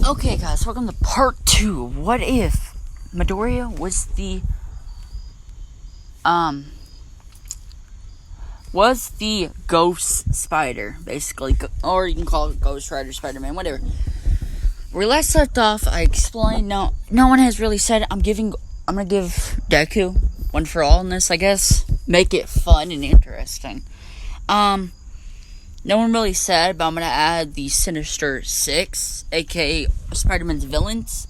Okay, guys, welcome to part 2. What if Midoriya was the Ghost Spider, basically, or you can call it Ghost Rider, Spider-Man, whatever. Where we last left off, I explained. No one has really said. I'm gonna give Deku one for all in this, I guess. Make it fun and interesting. No one really said, but I'm gonna add the Sinister Six, aka Spider-Man's villains.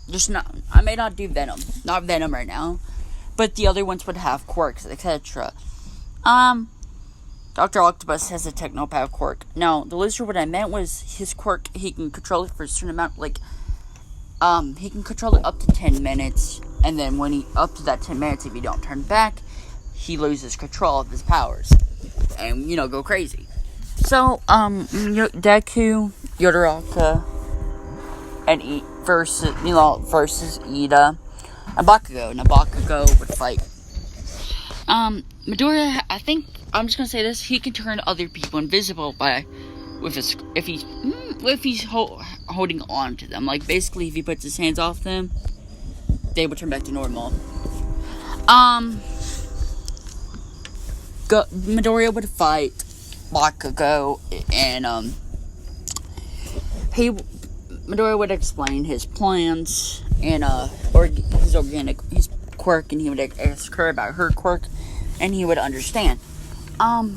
I may not do Venom, not Venom right now, but the other ones would have quirks, etc. Dr. Octopus has a Technopath quirk. Now, the Lizard, what I meant was his quirk, he can control it for a certain amount, he can control it up to 10 minutes, and then up to that 10 minutes, if you don't turn back, he loses control of his powers, and, go crazy. So, Deku, Yodoraka, and versus Ida, and Bakugo. Now, Bakugo would fight. Midoriya, I think, I'm just gonna say this, he can turn other people invisible if he's holding on to them. Like, basically, if he puts his hands off them, they would turn back to normal. Midoriya would fight Bakugo, and Midoriya would explain his plans and his quirk, and he would ask her about her quirk, and he would understand. But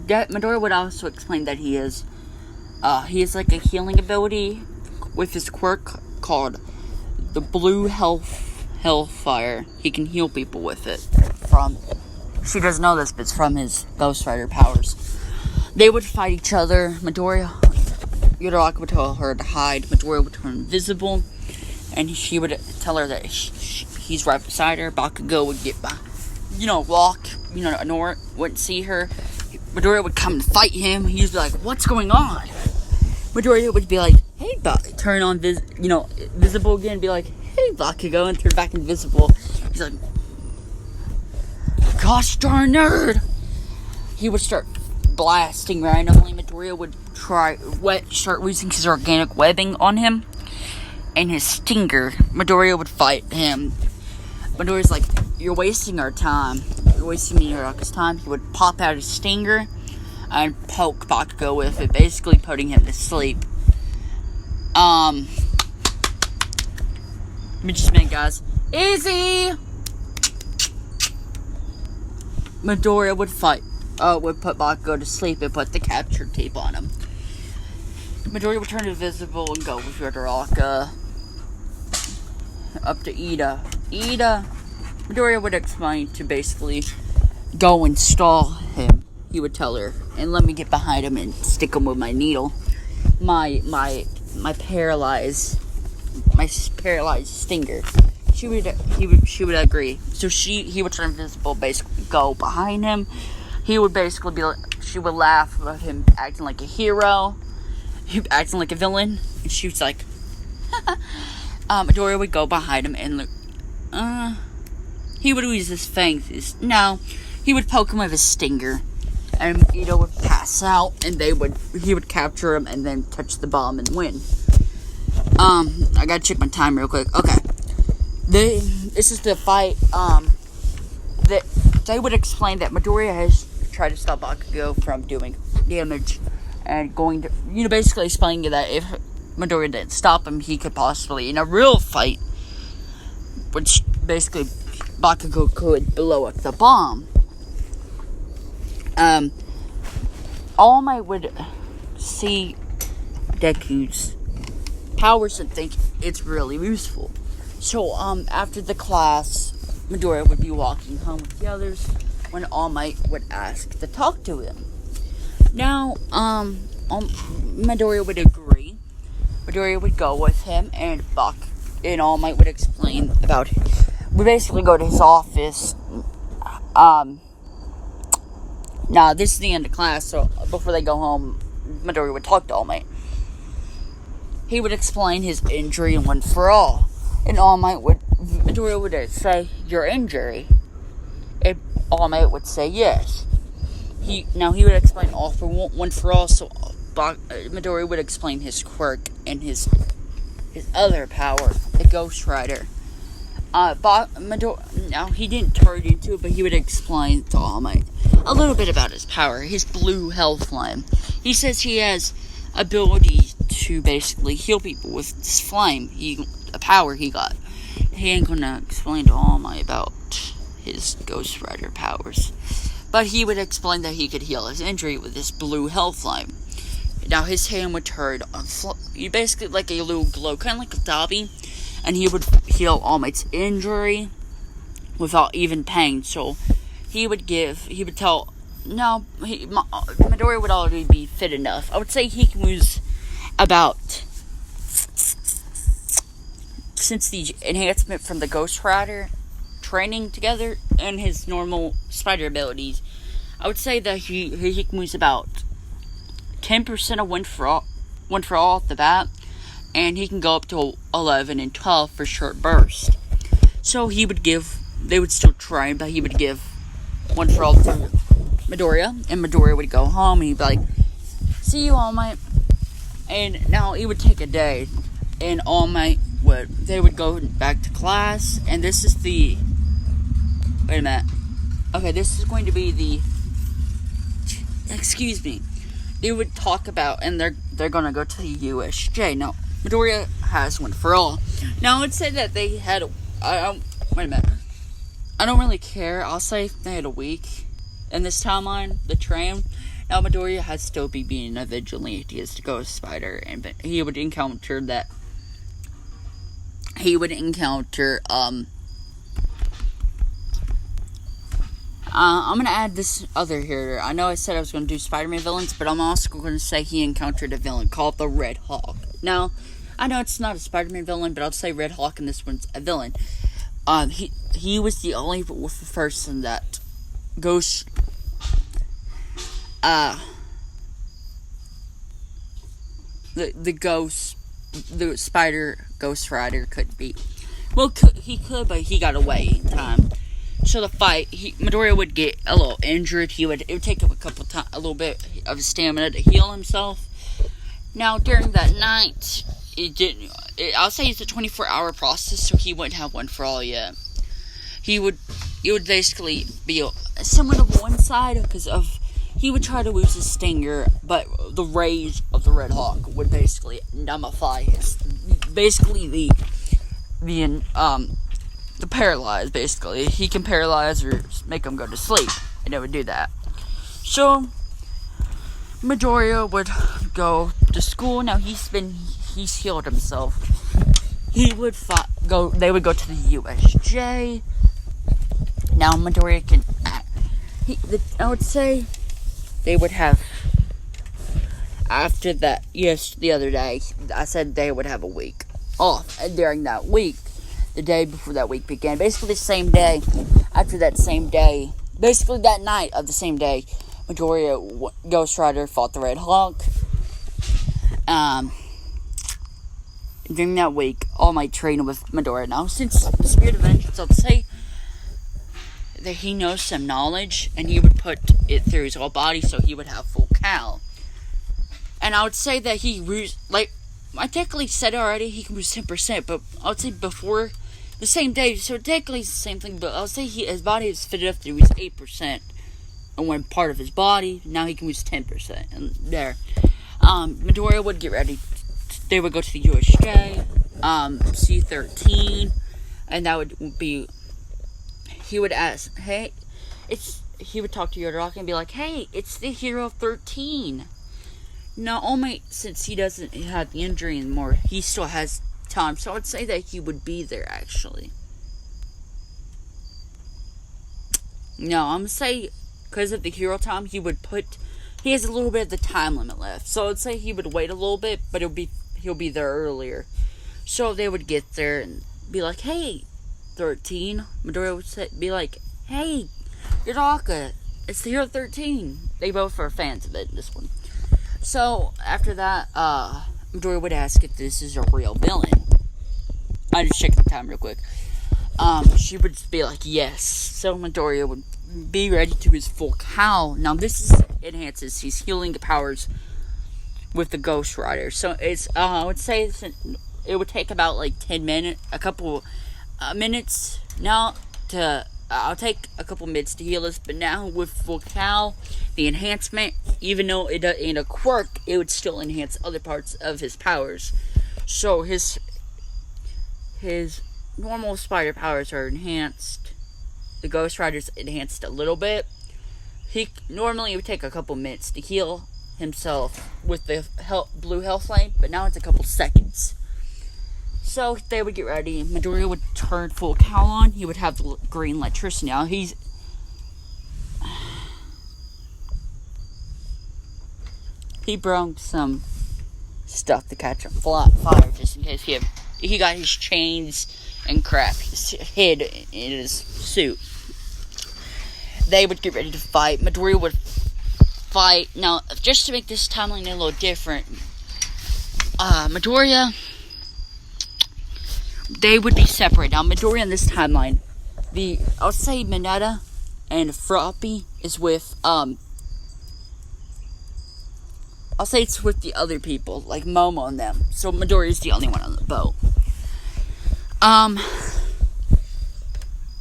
Midoriya would also explain that he has like a healing ability with his quirk called the Blue Hellfire. He can heal people with it. She doesn't know this, but it's from his Ghost Rider powers. They would fight each other. Yodoraka would tell her to hide. Midoriya would turn invisible, and she would tell her that he's right beside her. Bakugo would get by, walk. Nora wouldn't see her. Midoriya would come and fight him. He'd be like, "What's going on?" Midoriya would be like, "Hey, turn on visible again." And be like, "Hey, Bakugo," and turn back invisible. He's like, "Gosh darn nerd!" He would start blasting randomly. Midoriya would start using his organic webbing on him and his stinger. Midoriya would fight him. Midoriya's like, "You're wasting our time. You're wasting Midoriya's time." He would pop out his stinger and poke Bakugo with it, basically putting him to sleep. Let me just make, guys. Easy! Midoriya would put Bakugo to sleep and put the capture tape on him. Midoriya would turn invisible and go with Yodoraka up to Ida. Midoriya would explain to basically go and stall him. He would tell her, and let me get behind him and stick him with my needle. My paralyzed stinger. She would agree. So he would turn invisible, basically go behind him. He would basically she would laugh about him acting like a hero, acting like a villain, and she was like, Midoriya would go behind him and he would use his fangs. No, he would poke him with his stinger, and Ida would pass out, and he would capture him and then touch the bomb and win. I gotta check my time real quick. Okay. This is the fight, they would explain that Midoriya has tried to stop Bakugo from doing damage, and going to, basically explaining that if Midoriya didn't stop him, he could possibly, in a real fight, which basically Bakugo could blow up the bomb. All Might would see Deku's powers and think it's really useful. So, after the class, Midoriya would be walking home with the others when All Might would ask to talk to him. Now, Midoriya would agree. Midoriya would go with him, and All Might would explain about it. We basically go to his office. Now, this is the end of class, so before they go home, Midoriya would talk to All Might. He would explain his injury and one for all. And Midoriya would say, "Your injury?" And All Might would say, "Yes." He would explain all for one for all, so Midori would explain his quirk and his other power, the Ghost Rider. Now he didn't turn into it, but he would explain to All Might a little bit about his power, his blue health flame. He says he has ability to basically heal people with this flame, a power he got. He ain't gonna explain to All Might about his Ghost Rider powers, but he would explain that he could heal his injury with this blue health flame. Now his hand would turn on basically like a little glow, kind of like a Dobby, and he would heal All Might's injury without even pain. So Midori would already be fit enough. I would say he can use about, since the enhancement from the Ghost Rider training together and his normal spider abilities, I would say that he can use about 10% of one for all at the bat, and he can go up to 11 and 12 for short burst. So they would still train, but he would give one for all to Midoriya, and Midoriya would go home and he'd be like, "See you, All Might." And now it would take a day, and All Might they would go back to class, and this is the, wait a minute, okay, this is going to be the, excuse me, they would talk about, and they're gonna go to the USJ. Now, Midoriya has one for all. Now, I would say that they had, wait a minute, I don't really care, I'll say they had a week in this timeline, the train. Now, Midoriya has still be being a vigilante as the Ghost Spider, and he would encounter I'm going to add this other here. I know I said I was going to do Spider-Man villains, but I'm also going to say he encountered a villain called the Red Hawk. Now, I know it's not a Spider-Man villain, but I'll say Red Hawk, and this one's a villain. He was the only person that the Spider Ghost Rider could beat. Well, he could, but he got away in time. So the fight, Midoriya would get a little injured. It would take him a little bit of his stamina to heal himself. Now, during that night, I'll say it's a 24-hour process, so he wouldn't have one for all yet. It would basically be someone on one side, because he would try to lose his stinger, but the rage of the Red Hawk would basically nullify the paralyzed, basically. He can paralyze or make him go to sleep, and it would do that. So, Midoriya would go to school. Now, he's healed himself. They would go to the USJ. Now, Midoriya can I would say they would have, after that, the other day, I said they would have a week off, and during that week, the day before that week began, basically the same day, after that same day, basically that night of the same day, Midoriya Ghost Rider fought the Red Hawk. During that week, All Might trained with Midoriya. Now, since the Spirit of Vengeance, I'll say that he knows some knowledge, and he would put it through his whole body, so he would have full Cal. And I would say that I technically said already, he can lose 10%, but I would say before the same day, so technically it's the same thing, but I would say his body is fit enough to lose 8% on one part of his body. Now he can lose 10%, and there. Midoriya would get ready. They would go to the USJ, C13, and that would be, he would ask, hey, he would talk to Yodoroki and be like, hey, it's the Hero 13. Now, All Might, since he doesn't have the injury anymore, he still has time, so I would say that he would be there, actually. No, I'm going to say, because of the hero time, he has a little bit of the time limit left, so I would say he would wait a little bit, but he'll be there earlier. So they would get there and be like, hey, 13. Midoriya would be like, hey, Yodaka, it's the Hero 13. They both are fans of it, this one. So, after that, Midoriya would ask if this is a real villain. I just checked the time real quick. She would be like, yes. So, Midoriya would be ready to his full Cal. Now, this enhances his healing powers with the Ghost Rider. So it's I would say it would take about like 10 minutes, a couple minutes now to. I'll take a couple minutes to heal this, but now with Full Cow, the enhancement, even though it ain't a quirk, it would still enhance other parts of his powers. So his normal spider powers are enhanced. The Ghost Rider's enhanced a little bit. Normally it would take a couple minutes to heal himself with the blue health flame, but now it's a couple seconds. So they would get ready. Midoriya would turn Full Cow on. He would have the green electricity. Now he brought some stuff to catch a fire just in case he got his chains and crap hid in his suit. They would get ready to fight. Midoriya would fight. Now, just to make this timeline a little different, Midoriya, they would be separate. Now, Midoriya in this timeline, I'll say Mineta and Froppy is with, I'll say it's with the other people, like Momo and them. So, Midoriya is the only one on the boat.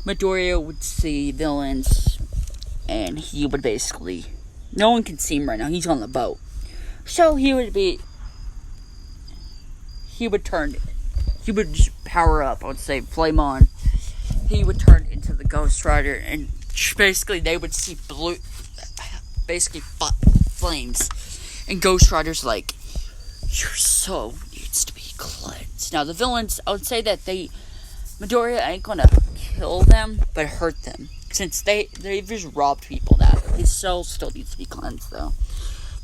Midoriya would see villains, and he would basically, no one can see him right now, he's on the boat. So, he would power up, I would say, flame on. He would turn into the Ghost Rider, and basically they would see flames. And Ghost Rider's like, your soul needs to be cleansed. Now, the villains, I would say that Midoriya ain't gonna kill them, but hurt them. Since they've just robbed people now. His soul still needs to be cleansed, though.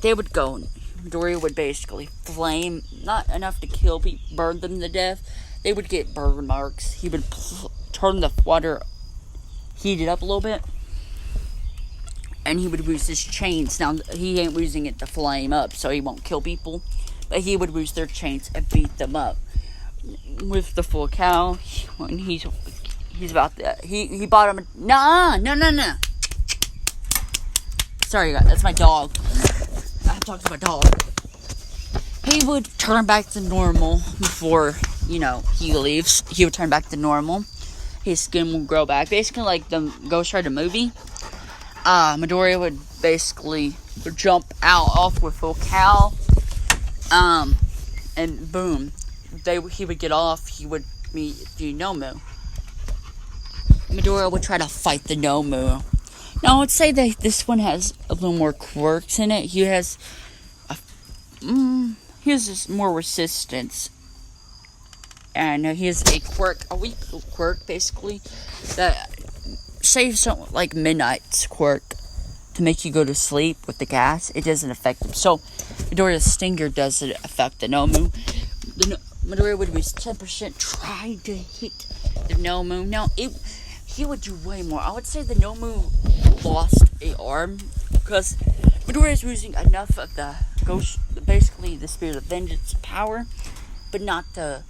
They would go, and Midoriya would basically flame, not enough to kill people, burn them to death. They would get burn marks. He would turn the water, heat it up a little bit, and he would use his chains. Now, he ain't using it to flame up, so he won't kill people, but he would use their chains and beat them up. With the Full Cow, when he's about that, he bought him no. Sorry, guys, that's my dog. I have to talk to my dog. He would turn back to normal before, he leaves. He would turn back to normal. His skin will grow back. Basically like the Ghost Rider movie. Midoriya would basically jump off with Full Cow. And boom. He would get off. He would meet the Nomu. Midoriya would try to fight the Nomu. Now, I would say that this one has a little more quirks in it. He has just more resistance. And he has a weak quirk, basically, that saves something like Midnight's quirk to make you go to sleep with the gas. It doesn't affect him. So, Midoriya's stinger doesn't affect the Nomu. Midoriya would use 10% trying to hit the Nomu. Now, he would do way more. I would say the Nomu lost an arm because Midoriya is using enough of the basically the Spirit of Vengeance power, but not the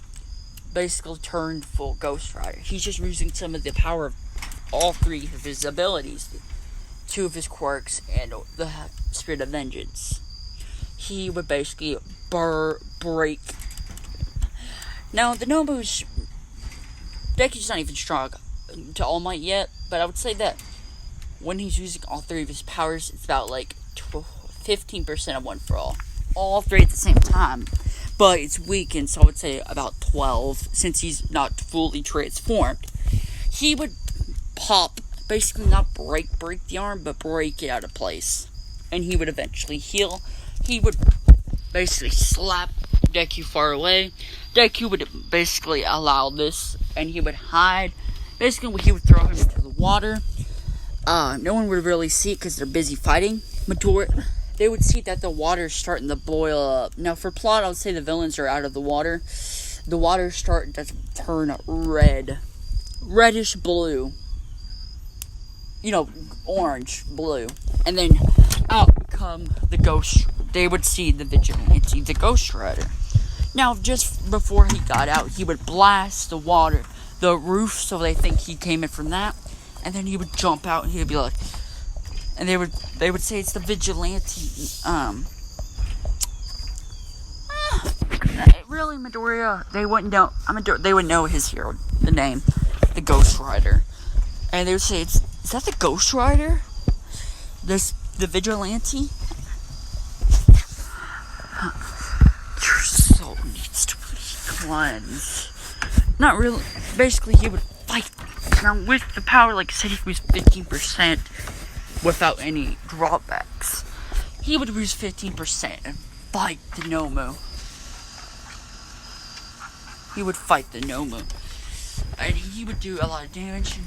basically turned full Ghost Rider. He's just using some of the power of all three of his abilities, 2 of his quirks, and the Spirit of Vengeance. He would basically break. Now, the Nobu's Deku's not even strong to All Might yet, but I would say that when he's using all 3 of his powers, it's about like 15% of one for all 3 at the same time. But it's weakened, so I would say about 12, since he's not fully transformed. He would pop, basically not break the arm, but break it out of place. And he would eventually heal. He would basically slap Deku far away. Deku would basically allow this, and he would hide. Basically, he would throw him into the water. No one would really see it because they're busy fighting. They would see that the water's starting to boil up. Now, for plot, I would say the villains are out of the water. The water's starting to turn red. Reddish blue. Orange, blue. And then out come the ghost. They would see the vigilante, the Ghost Rider. Now, just before he got out, he would blast the roof, so they think he came in from that. And then he would jump out, and he would be like, and they would say it's the vigilante, basically Midoriya, they wouldn't know. They would know his hero, the name, the Ghost Rider, and they would say, "Is that the Ghost Rider? The vigilante? Your soul needs to be cleansed." Not really. Basically, he would fight. Now, with the power, like I said, he was 15% without any drawbacks. He would use 15% and fight the Nomu. He would fight the Nomu. And he would do a lot of damage, and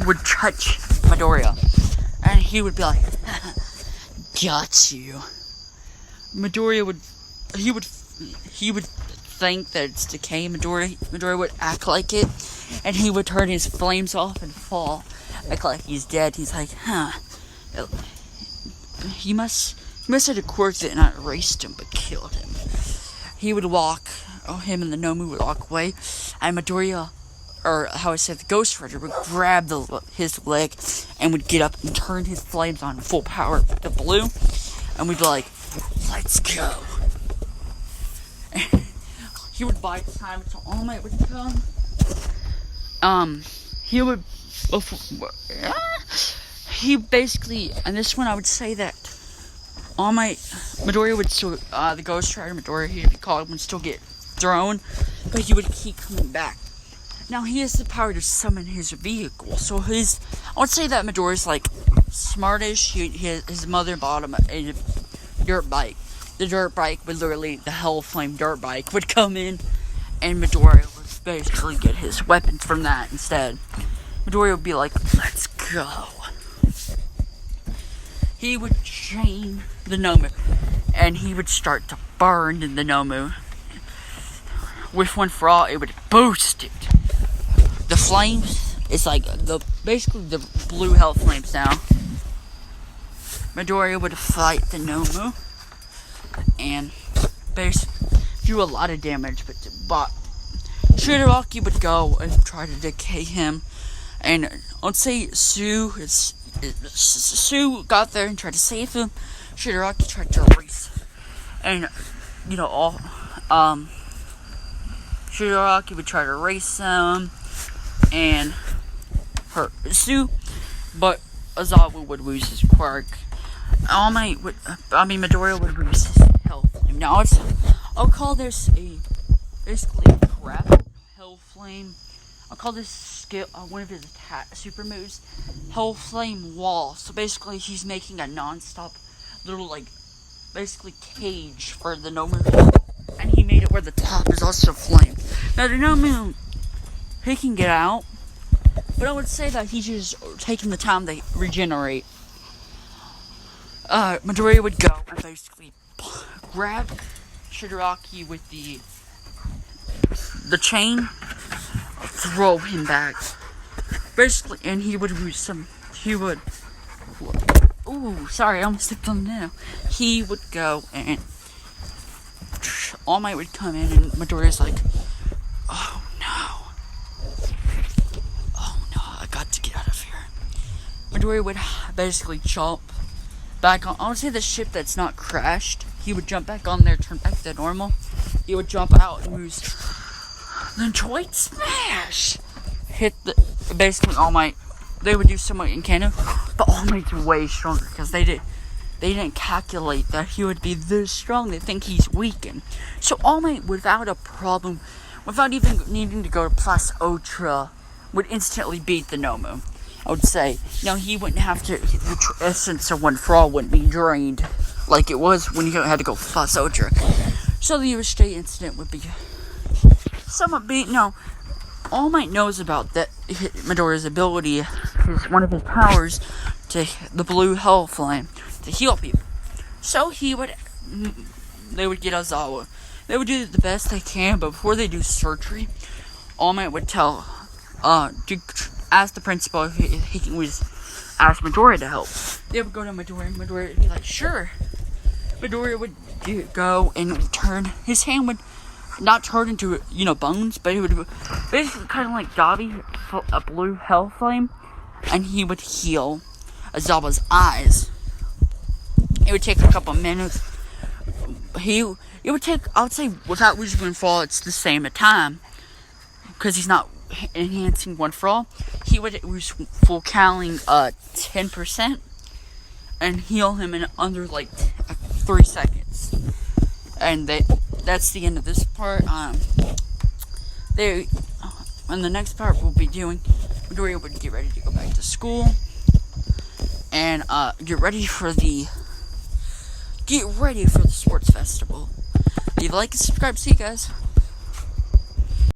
would touch Midoriya. And he would be like, got you. Midoriya he would think that it's decay. Midoriya would act like it, and he would turn his flames off and fall, act like he's dead. He's like, he must have acquired it and not erased him, but killed him. He would him and the Nomu would walk away, and Midoriya, or how I said, the Ghost Rider would grab his leg and would get up and turn his flames on full power to blue, and we'd be like, let's go. And he would buy time until All Might would come. He basically, and this one I would say that Midoriya would still, the Ghost Rider Midoriya, if you call it, would still get thrown, but he would keep coming back. Now, he has the power to summon his vehicle, so I would say that Midoriya's, like, smartish. His mother bought him a dirt bike. The dirt bike would literally, the Hellflame dirt bike would come in, and Midoriya would basically get his weapons from that instead. Midoriya would be like, let's go. He would chain the Nomu, and he would start to burn the Nomu. With one for all, it would boost it. The flames, it's like basically the blue hell flames now. Midoriya would fight the Nomu and basically do a lot of damage, but Shigaraki would go and try to decay him. And let's say Sue got there and tried to save him. Shigaraki tried to erase him. And Shigaraki would try to erase him and hurt Sue, but Aizawa would lose his quirk. Midoriya would lose his health flame. Now I'll call this basically a crap hell flame. I'll call this skill one of his super moves, hell flame wall. So basically, he's making a non-stop little basically cage for the Nomu. And he made it where the top is also flame. Now, the Nomu, he can get out, but I would say that he's just taking the time to regenerate. Midoriya would go and basically grab Shigaraki with the chain, throw him back. Basically, and he would lose ooh, sorry, I almost stepped on the nail. He would go and All Might would come in, and Midoriya's like, oh no, I got to get out of here. Midoriya would basically jump back on, I would say the ship that's not crashed. He would jump back on there, turn back to normal. He would jump out and use the Droid Smash. Basically All Might. They would do somewhat in canon, but All Might's way stronger because they didn't calculate that he would be this strong. They think he's weakened. So All Might, without a problem, without even needing to go to Plus Ultra, would instantly beat the Nomu. I would say. Now, he wouldn't have to, the essence of One For All wouldn't be drained like it was when you had to go Plus Ultra. So the Overstay incident would be somewhat All Might knows about that Midoriya's ability, one of his powers, to the blue hell flame, to heal people. So they would get Aizawa. They would do the best they can, but before they do surgery, All Might would ask the principal if he can ask Midoriya to help. They would go to Midoriya, and Midoriya would be like, sure. Midoriya would go and his hand would not turn into, bones, but it would basically kind of like Dabi, a blue hell flame, and he would heal Aizawa's eyes. It would take a couple minutes, it would take, I would say, without losing one for all, it's the same at time, because he's not enhancing one for all. He would use full Cowling 10% and heal him in under like 3 seconds. And that's the end of this part. In the next part we'll be doing, Midoriya would get ready to go back to school and get ready for the sports festival. Leave a like and subscribe. See you guys.